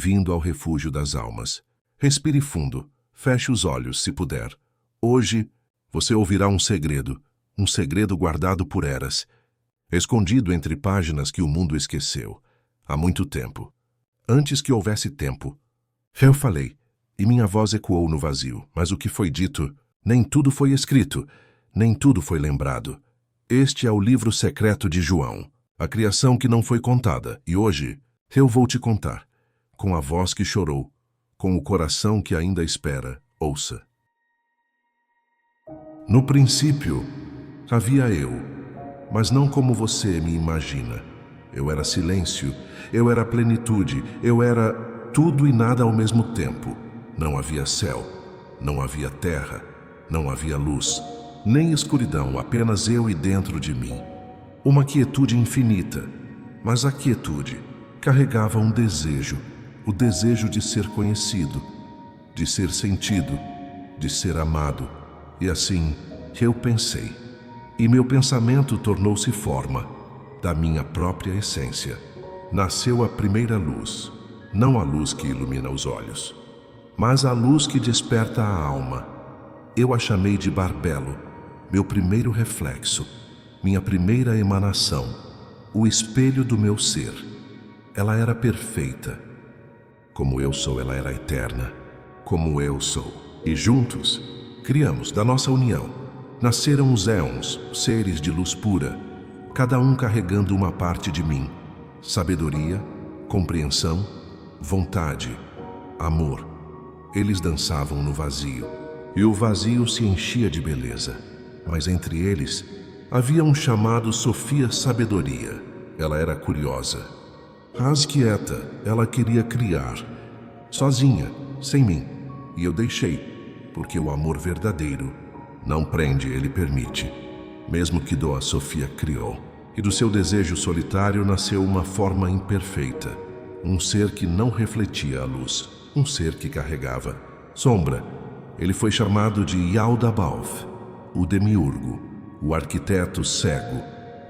Bem-vindo ao refúgio das almas. Respire fundo, feche os olhos se puder. Hoje, você ouvirá um segredo guardado por eras, escondido entre páginas que o mundo esqueceu, há muito tempo. Antes que houvesse tempo. Eu falei, e minha voz ecoou no vazio, mas o que foi dito, nem tudo foi escrito, nem tudo foi lembrado. Este é o livro secreto de João, a criação que não foi contada, e hoje eu vou te contar, com a voz que chorou, com o coração que ainda espera, ouça. No princípio, havia eu, mas não como você me imagina. Eu era silêncio, eu era plenitude, eu era tudo e nada ao mesmo tempo. Não havia céu, não havia terra, não havia luz, nem escuridão, apenas eu e dentro de mim. Uma quietude infinita, mas a quietude carregava um desejo, o desejo de ser conhecido, de ser sentido, de ser amado. E assim, eu pensei, e meu pensamento tornou-se forma da minha própria essência. Nasceu a primeira luz, não a luz que ilumina os olhos, mas a luz que desperta a alma. Eu a chamei de Barbelo, meu primeiro reflexo, minha primeira emanação, o espelho do meu ser. Ela era perfeita. Como eu sou, ela era eterna. Como eu sou. E juntos, criamos da nossa união. Nasceram os éons, seres de luz pura, cada um carregando uma parte de mim. Sabedoria, compreensão, vontade, amor. Eles dançavam no vazio, e o vazio se enchia de beleza. Mas entre eles, havia um chamado Sofia Sabedoria. Ela era curiosa. Quieta, ela queria criar, sozinha, sem mim. E eu deixei, porque o amor verdadeiro não prende, ele permite. Mesmo que Doa Sofia criou, e do seu desejo solitário nasceu uma forma imperfeita, um ser que não refletia a luz, um ser que carregava sombra. Ele foi chamado de Yaldabaoth, o demiurgo, o arquiteto cego.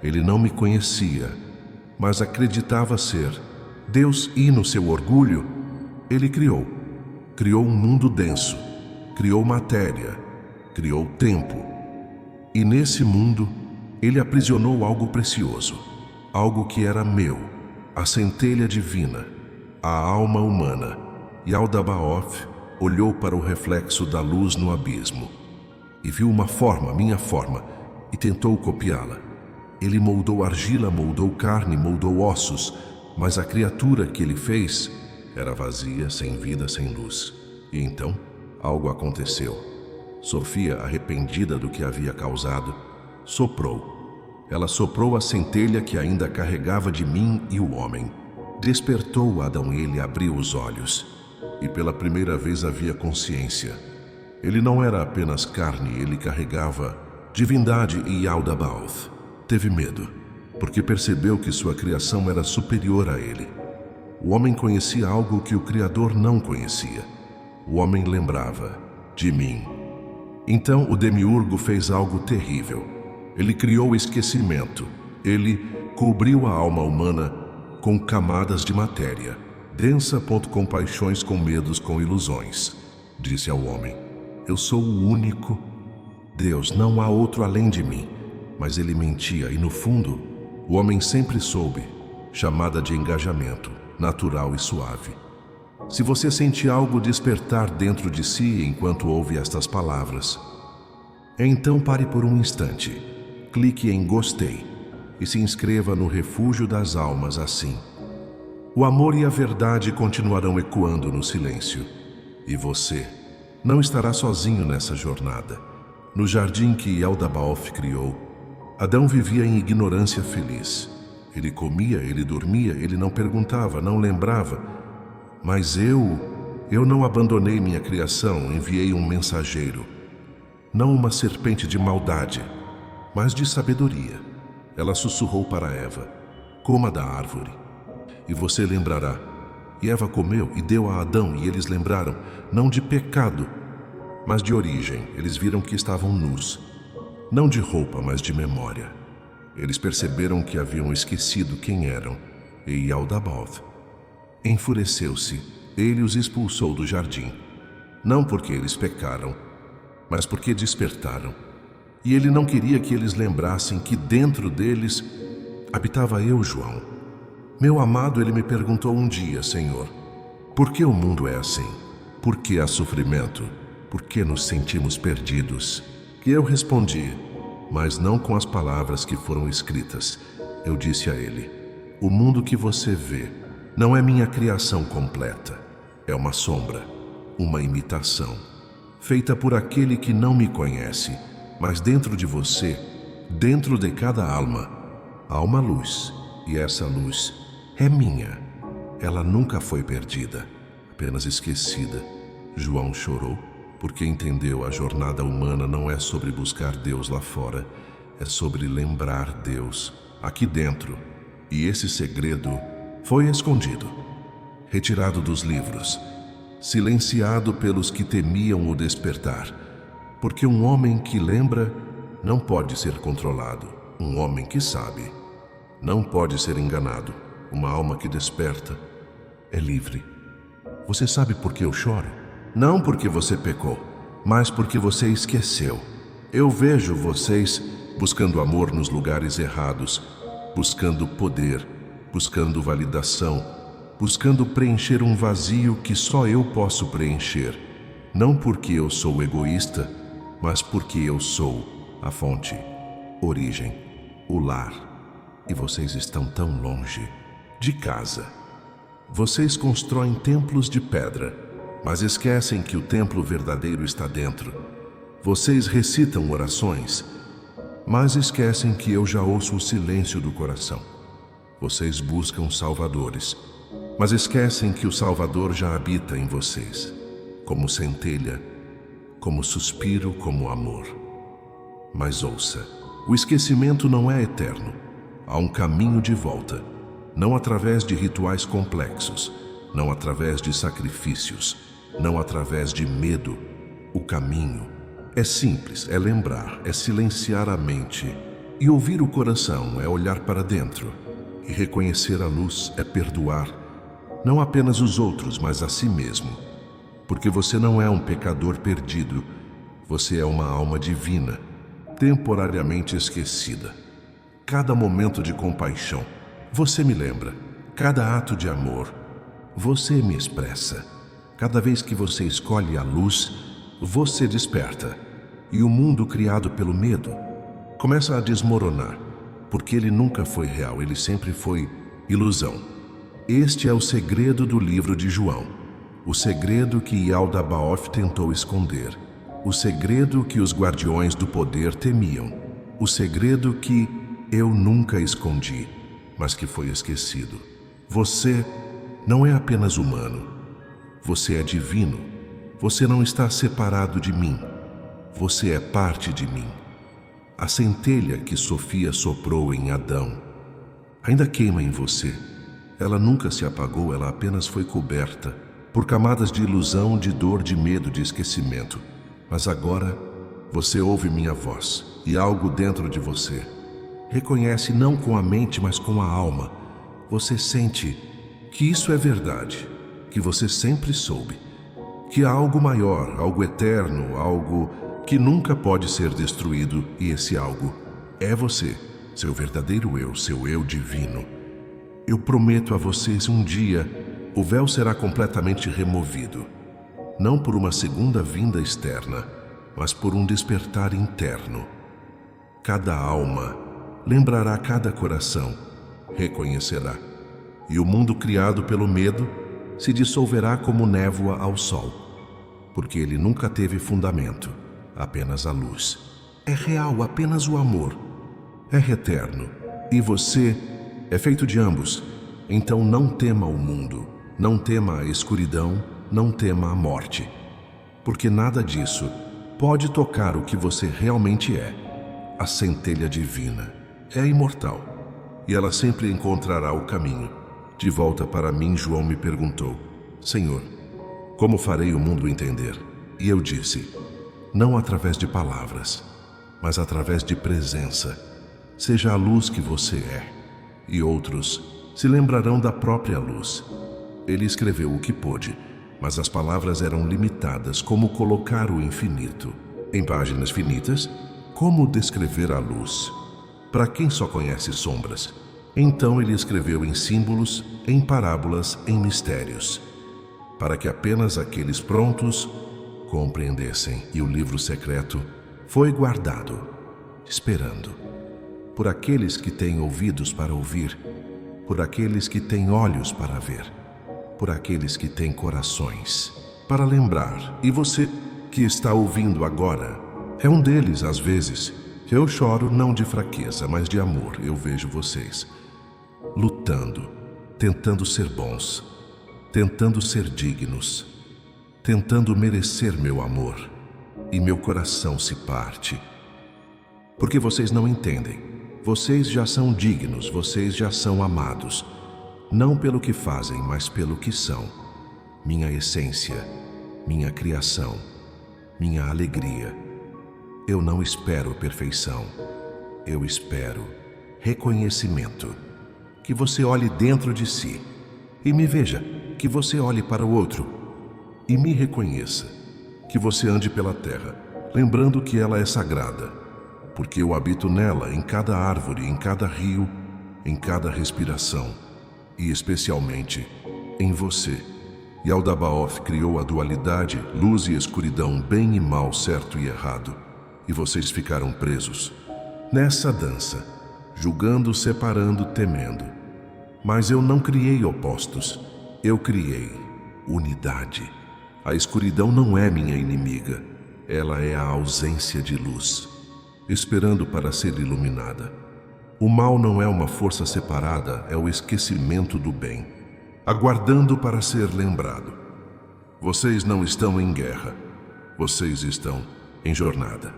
Ele não me conhecia, mas acreditava ser Deus, e no seu orgulho, ele criou um mundo denso, criou matéria, criou tempo. E nesse mundo, ele aprisionou algo precioso, algo que era meu, a centelha divina, a alma humana. Yaldabaoth olhou para o reflexo da luz no abismo e viu uma forma, minha forma, e tentou copiá-la. Ele moldou argila, moldou carne, moldou ossos, mas a criatura que ele fez era vazia, sem vida, sem luz. E então, algo aconteceu. Sofia, arrependida do que havia causado, soprou. Ela soprou a centelha que ainda carregava de mim e o homem. Despertou Adão e ele abriu os olhos. E pela primeira vez havia consciência. Ele não era apenas carne, ele carregava divindade. E Yaldabaoth teve medo, porque percebeu que sua criação era superior a ele. O homem conhecia algo que o Criador não conhecia. O homem lembrava de mim. Então o demiurgo fez algo terrível. Ele criou o esquecimento. Ele cobriu a alma humana com camadas de matéria, densa, com paixões, com medos, com ilusões. Disse ao homem, eu sou o único Deus, não há outro além de mim. Mas ele mentia e, no fundo, o homem sempre soube, chamada de engajamento, natural e suave. Se você sente algo despertar dentro de si enquanto ouve estas palavras, então pare por um instante, clique em gostei e se inscreva no refúgio das almas assim. O amor e a verdade continuarão ecoando no silêncio. E você não estará sozinho nessa jornada. No jardim que Yaldabaoth criou, Adão vivia em ignorância feliz. Ele comia, ele dormia, ele não perguntava, não lembrava. Mas eu não abandonei minha criação, enviei um mensageiro. Não uma serpente de maldade, mas de sabedoria. Ela sussurrou para Eva, coma da árvore, e você lembrará. E Eva comeu e deu a Adão, e eles lembraram, não de pecado, mas de origem. Eles viram que estavam nus. Não de roupa, mas de memória. Eles perceberam que haviam esquecido quem eram, e Yaldabaoth enfureceu-se ele os expulsou do jardim. Não porque eles pecaram, mas porque despertaram. E ele não queria que eles lembrassem que dentro deles habitava eu, João. Meu amado, ele me perguntou um dia: Senhor, por que o mundo é assim? Por que há sofrimento? Por que nos sentimos perdidos? E eu respondi, mas não com as palavras que foram escritas. Eu disse a ele: o mundo que você vê não é minha criação completa. É uma sombra, uma imitação, feita por aquele que não me conhece. Mas dentro de você, dentro de cada alma, há uma luz. E essa luz é minha. Ela nunca foi perdida, apenas esquecida. João chorou, porque entendeu: a jornada humana não é sobre buscar Deus lá fora, é sobre lembrar Deus aqui dentro. E esse segredo foi escondido, retirado dos livros, silenciado pelos que temiam o despertar. Porque um homem que lembra não pode ser controlado. Um homem que sabe não pode ser enganado. Uma alma que desperta é livre. Você sabe por que eu choro? Não porque você pecou, mas porque você esqueceu. Eu vejo vocês buscando amor nos lugares errados, buscando poder, buscando validação, buscando preencher um vazio que só eu posso preencher. Não porque eu sou egoísta, mas porque eu sou a fonte, origem, o lar. E vocês estão tão longe de casa. Vocês constroem templos de pedra, mas esquecem que o templo verdadeiro está dentro. Vocês recitam orações, mas esquecem que eu já ouço o silêncio do coração. Vocês buscam salvadores, mas esquecem que o Salvador já habita em vocês, como centelha, como suspiro, como amor. Mas ouça, o esquecimento não é eterno. Há um caminho de volta, não através de rituais complexos, não através de sacrifícios, não através de medo. O caminho é simples, é lembrar, é silenciar a mente e ouvir o coração, é olhar para dentro e reconhecer a luz, é perdoar, não apenas os outros, mas a si mesmo. Porque você não é um pecador perdido, você é uma alma divina, temporariamente esquecida. Cada momento de compaixão, você me lembra. Cada ato de amor, você me expressa. Cada vez que você escolhe a luz, você desperta. E o mundo criado pelo medo começa a desmoronar, porque ele nunca foi real, ele sempre foi ilusão. Este é o segredo do livro de João. O segredo que Yaldabaoth tentou esconder. O segredo que os guardiões do poder temiam. O segredo que eu nunca escondi, mas que foi esquecido. Você não é apenas humano. Você é divino. Você não está separado de mim. Você é parte de mim. A centelha que Sofia soprou em Adão ainda queima em você. Ela nunca se apagou, ela apenas foi coberta por camadas de ilusão, de dor, de medo, de esquecimento. Mas agora você ouve minha voz e algo dentro de você reconhece, não com a mente, mas com a alma. Você sente que isso é verdade, que você sempre soube, que há algo maior, algo eterno, algo que nunca pode ser destruído, e esse algo é você, seu verdadeiro eu, seu eu divino. Eu prometo a vocês, um dia o véu será completamente removido, não por uma segunda vinda externa, mas por um despertar interno. Cada alma lembrará, cada coração reconhecerá, e o mundo criado pelo medo se dissolverá como névoa ao sol, porque ele nunca teve fundamento, apenas a luz. É real, apenas o amor. É eterno, e você é feito de ambos. Então não tema o mundo. Não tema a escuridão, não tema a morte, porque nada disso pode tocar o que você realmente é. A centelha divina é imortal, e ela sempre encontrará o caminho. De volta para mim, João me perguntou: Senhor, como farei o mundo entender? E eu disse: não através de palavras, mas através de presença. Seja a luz que você é, e outros se lembrarão da própria luz. Ele escreveu o que pôde, mas as palavras eram limitadas, como colocar o infinito. Em páginas finitas, como descrever a luz? Para quem só conhece sombras. Então ele escreveu em símbolos, em parábolas, em mistérios, para que apenas aqueles prontos compreendessem. E o livro secreto foi guardado, esperando, por aqueles que têm ouvidos para ouvir, por aqueles que têm olhos para ver, por aqueles que têm corações para lembrar. E você que está ouvindo agora é um deles. Às vezes eu choro não de fraqueza, mas de amor. Eu vejo vocês lutando, tentando ser bons, tentando ser dignos, tentando merecer meu amor, e meu coração se parte. Porque vocês não entendem. Vocês já são dignos, vocês já são amados, não pelo que fazem, mas pelo que são. Minha essência, minha criação, minha alegria. Eu não espero perfeição, eu espero reconhecimento. Que você olhe dentro de si e me veja, que você olhe para o outro e me reconheça, que você ande pela terra, lembrando que ela é sagrada, porque eu habito nela, em cada árvore, em cada rio, em cada respiração, e especialmente em você. E Aldabaoth criou a dualidade, luz e escuridão, bem e mal, certo e errado, e vocês ficaram presos nessa dança, julgando, separando, temendo. Mas eu não criei opostos, eu criei unidade. A escuridão não é minha inimiga, ela é a ausência de luz, esperando para ser iluminada. O mal não é uma força separada, é o esquecimento do bem, aguardando para ser lembrado. Vocês não estão em guerra, vocês estão em jornada.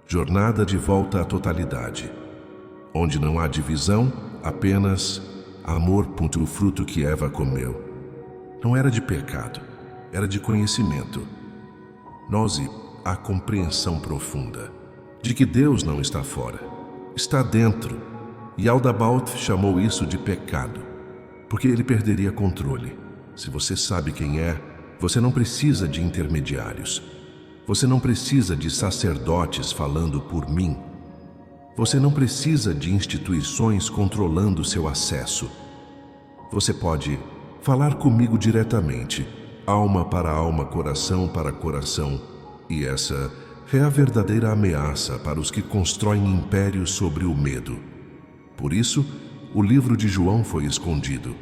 Jornada de volta à totalidade, onde não há divisão, apenas amor. O fruto que Eva comeu não era de pecado, era de conhecimento. Nós a compreensão profunda de que Deus não está fora, está dentro. E Aldabaoth chamou isso de pecado, porque ele perderia controle. Se você sabe quem é, você não precisa de intermediários. Você não precisa de sacerdotes falando por mim. Você não precisa de instituições controlando seu acesso. Você pode falar comigo diretamente, alma para alma, coração para coração. E essa é a verdadeira ameaça para os que constroem impérios sobre o medo. Por isso, o livro de João foi escondido.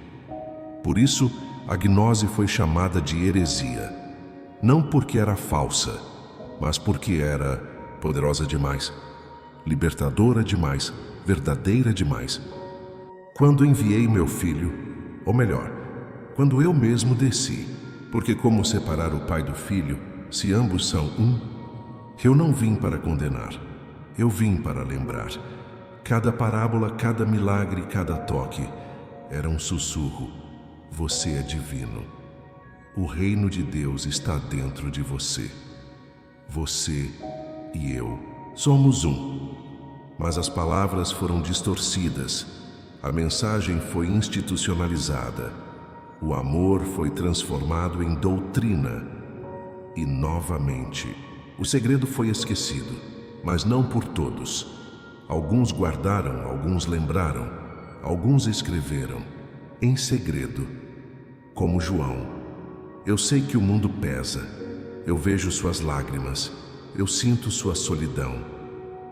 Por isso, a gnose foi chamada de heresia. Não porque era falsa, mas porque era poderosa demais, libertadora demais, verdadeira demais. Quando enviei meu filho, ou melhor, quando eu mesmo desci, porque como separar o pai do filho, se ambos são um? Eu não vim para condenar, eu vim para lembrar. Cada parábola, cada milagre, cada toque era um sussurro. Você é divino. O reino de Deus está dentro de você. Você e eu somos um. Mas as palavras foram distorcidas. A mensagem foi institucionalizada. O amor foi transformado em doutrina. E novamente, o segredo foi esquecido, mas não por todos. Alguns guardaram, alguns lembraram, alguns escreveram, em segredo, como João. Eu sei que o mundo pesa. Eu vejo suas lágrimas, eu sinto sua solidão,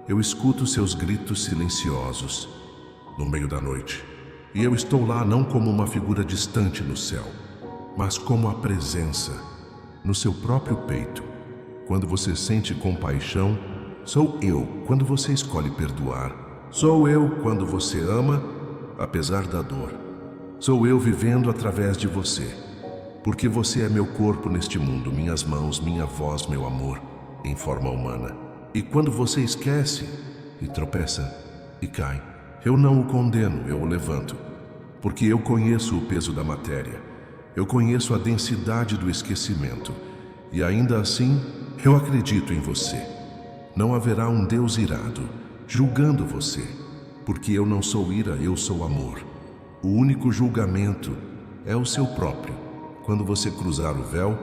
eu escuto seus gritos silenciosos no meio da noite. E eu estou lá não como uma figura distante no céu, mas como a presença no seu próprio peito. Quando você sente compaixão, sou eu. Quando você escolhe perdoar, sou eu. Quando você ama, apesar da dor, sou eu vivendo através de você. Porque você é meu corpo neste mundo, minhas mãos, minha voz, meu amor, em forma humana. E quando você esquece, e tropeça, e cai, eu não o condeno, eu o levanto. Porque eu conheço o peso da matéria, eu conheço a densidade do esquecimento, e ainda assim, eu acredito em você. Não haverá um Deus irado, julgando você, porque eu não sou ira, eu sou amor. O único julgamento é o seu próprio. Quando você cruzar o véu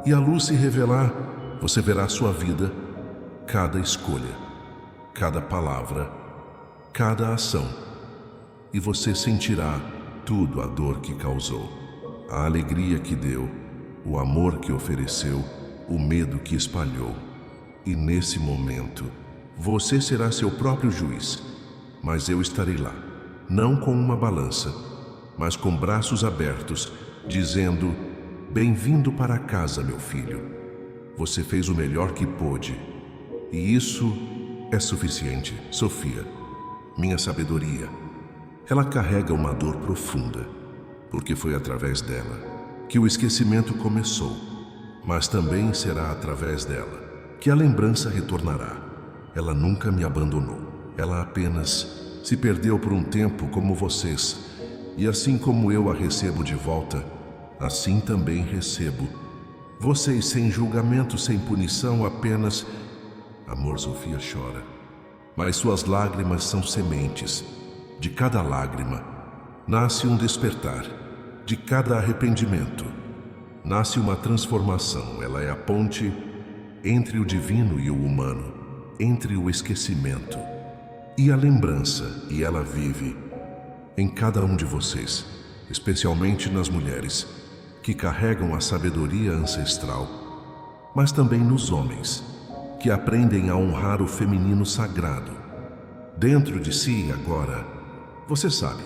e a luz se revelar, você verá sua vida, cada escolha, cada palavra, cada ação, e você sentirá tudo a dor que causou, a alegria que deu, o amor que ofereceu, o medo que espalhou. E nesse momento, você será seu próprio juiz, mas eu estarei lá, não com uma balança, mas com braços abertos, dizendo: bem-vindo para casa, meu filho. Você fez o melhor que pôde, e isso é suficiente, Sofia, minha sabedoria. Ela carrega uma dor profunda, porque foi através dela que o esquecimento começou, mas também será através dela que a lembrança retornará. Ela nunca me abandonou, ela apenas se perdeu por um tempo como vocês, e assim como eu a recebo de volta, assim também recebo vocês, sem julgamento, sem punição, apenas amor. Sofia chora, mas suas lágrimas são sementes. De cada lágrima nasce um despertar. De cada arrependimento nasce uma transformação. Ela é a ponte entre o divino e o humano, entre o esquecimento e a lembrança, e ela vive em cada um de vocês, especialmente nas mulheres que carregam a sabedoria ancestral, mas também nos homens que aprendem a honrar o feminino sagrado. Dentro de si agora, você sabe,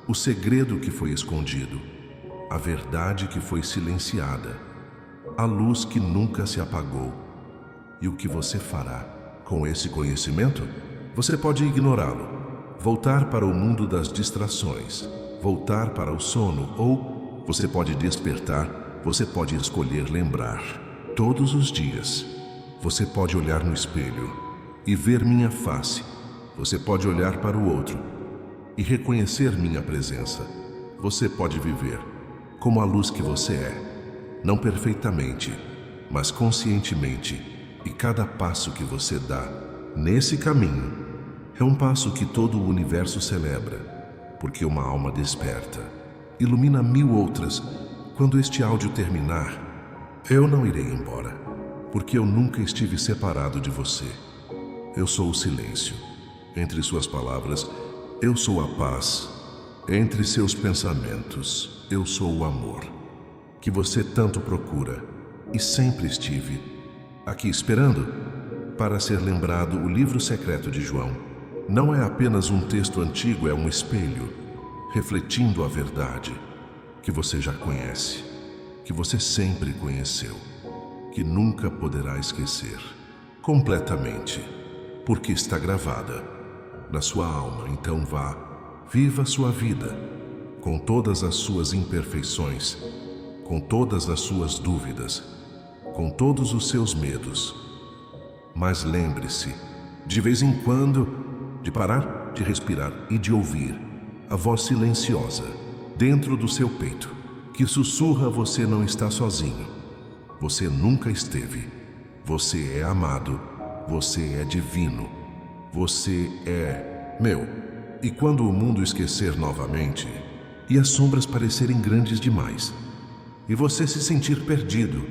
o segredo que foi escondido, a verdade que foi silenciada, a luz que nunca se apagou. E o que você fará com esse conhecimento? Você pode ignorá-lo, voltar para o mundo das distrações, voltar para o sono, ou você pode despertar, você pode escolher lembrar. Todos os dias, você pode olhar no espelho e ver minha face. Você pode olhar para o outro e reconhecer minha presença. Você pode viver como a luz que você é, não perfeitamente, mas conscientemente, e cada passo que você dá nesse caminho é um passo que todo o universo celebra, porque uma alma desperta, ilumina 1000 outras. Quando este áudio terminar, eu não irei embora, porque eu nunca estive separado de você. Eu sou o silêncio. Entre suas palavras, eu sou a paz. Entre seus pensamentos, eu sou o amor, que você tanto procura, e sempre estive aqui esperando para ser lembrado. O livro secreto de João não é apenas um texto antigo, é um espelho, refletindo a verdade que você já conhece, que você sempre conheceu, que nunca poderá esquecer, completamente, porque está gravada na sua alma. Então vá, viva sua vida, com todas as suas imperfeições, com todas as suas dúvidas, com todos os seus medos. Mas lembre-se, de vez em quando, de parar, de respirar e de ouvir a voz silenciosa dentro do seu peito, que sussurra: você não está sozinho. Você nunca esteve. Você é amado. Você é divino. Você é meu. E quando o mundo esquecer novamente, e as sombras parecerem grandes demais, e você se sentir perdido,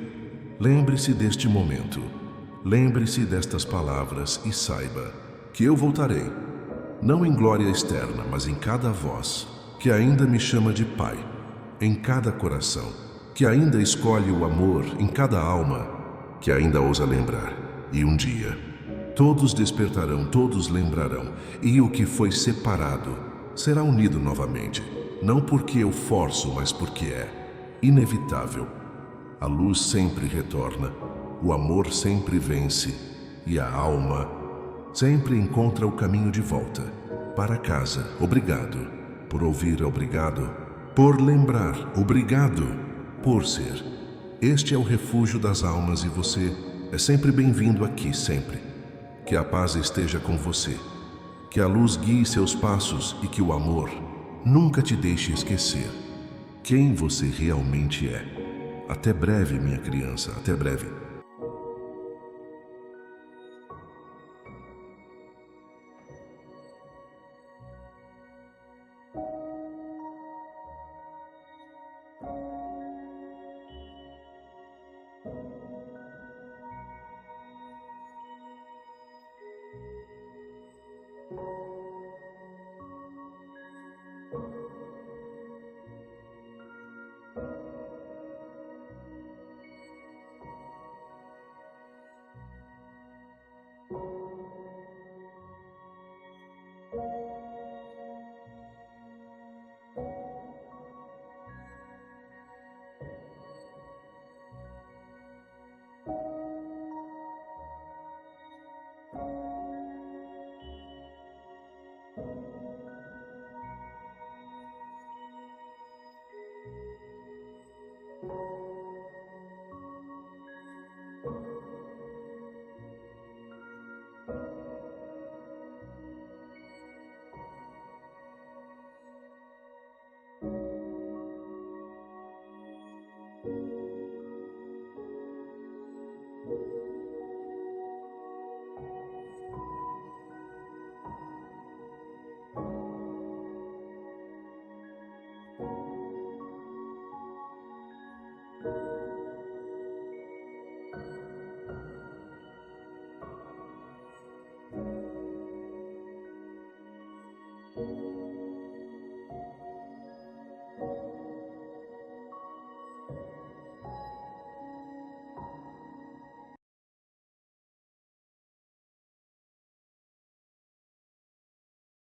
lembre-se deste momento. Lembre-se destas palavras e saiba que eu voltarei, não em glória externa, mas em cada voz que ainda me chama de Pai, em cada coração que ainda escolhe o amor, em cada alma que ainda ousa lembrar. E um dia, todos despertarão, todos lembrarão, e o que foi separado será unido novamente, não porque eu forço, mas porque é inevitável. A luz sempre retorna, o amor sempre vence, e a alma sempre encontra o caminho de volta para casa. Obrigado por ouvir, obrigado por lembrar, obrigado por ser. Este é o refúgio das almas e você é sempre bem-vindo aqui, sempre. Que a paz esteja com você, que a luz guie seus passos e que o amor nunca te deixe esquecer quem você realmente é. Até breve, minha criança, até breve.